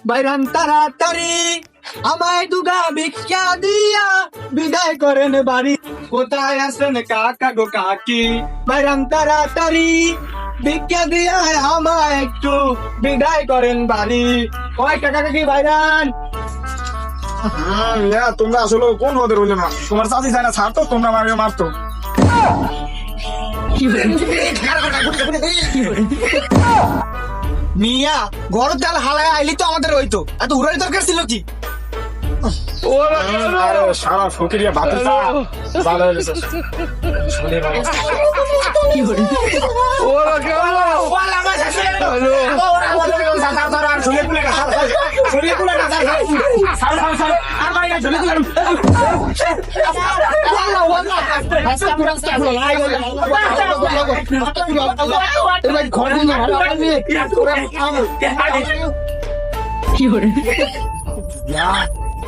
বাইরান তাড়াতাড়ি আমায় দুগা ভিক্ষা দিয়া বিদায় করেন বাড়ি। কোথায় আছেন কাকা গো কাকি? বাইরান তাড়াতাড়ি ভিক্ষা দিয়া আমায় একটু বিদায় করেন বাড়ি। কয় কাকা কাকি বাইরান। তোমরা আসলে কোন ওদের হইলো না, তোমার চাষি চাই না ছাড়তো, তোমরা আমাকে মারতো। মিয়া ঘর জাল হালায় আইলি তো আমাদের হইতো, এত উড়াই দরকার ছিল কি? আরে সারা ফকিরিয়া ভাতিজা ভালো হয়েছে।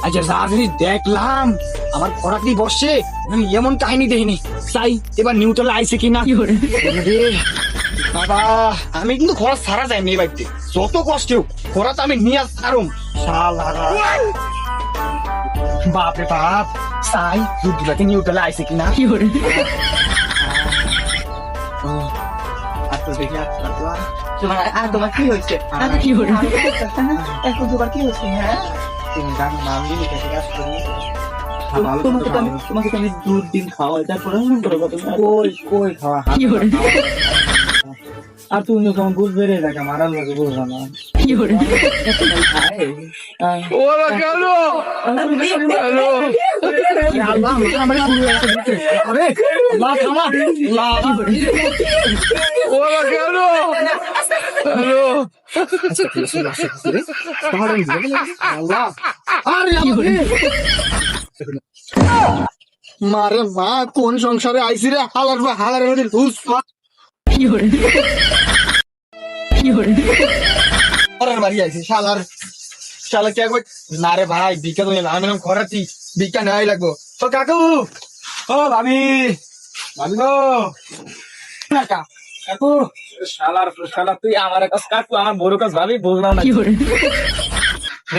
আচ্ছা রাজনী দেখলাম আমার পড়াতেই বসছে, আমি এমন কাহিনী দেখিনি। তাই এবার নিউট্রাল আইছে কিনা। বাবা আমি কিন্তু খরচ ছাড়া যাইনি এই বাড়িতে, যত কষ্ট হোক খরচ আমি নিয়ে ছাড়ুম। বাপরে বাপ, তাই দুধটাকে নিউট্রাল আইছে কিনা। তোমার কি হয়েছে? এখন তোমার কি হয়েছে? হ্যাঁ তোমাকে আমি দুধ দিন খাওয়াই, তারপরে কই খাওয়া। আর তুমি যখন বুঝবে রে দেখা মারার লাগে বুঝবো না। মারে মা কোন সংসারে আইসি রে, হালার বা হালার বাড়ি আইসি শালার। শালা কে না রে ভাই, ভিক্ষা তো আমি খরাচ্ছি, ভিক্ষা নেওয়াই লাগবো। ও কাকু, ও ভাবি, ভাবি গো কাকু। শালার শালা তুই আমার কাছে কাকু, আমার বড় কাছে ভাবি, বুঝলাম না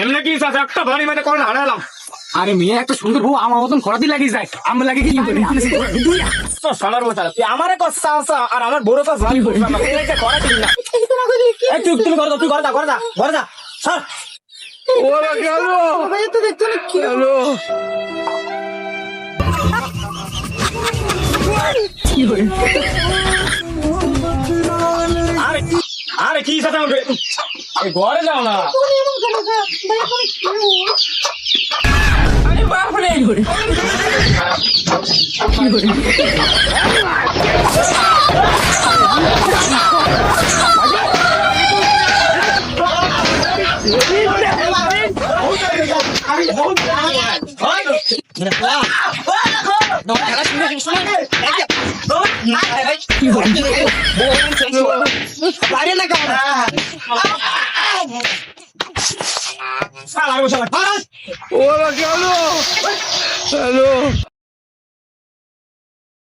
এমনি কি চাচা একটা ভারী মানে কোন হারালাম। আরে মেয়ে একটা সুন্দর বউ আমার মতন খরাতি লাগিয়ে যায়, আমার লাগে কি করে? শালার বউ তারা তুই আমার কাছে চাচা আর আমার বড় কাছে ভাবি, বুঝলাম না তুই একটা করা দিবি না। তুমি করো, তুই করো, ঘরে যা সর। ওরা গেল আরে কি চাচা ঘরে যাও না। ওরা গেল। হ্যালো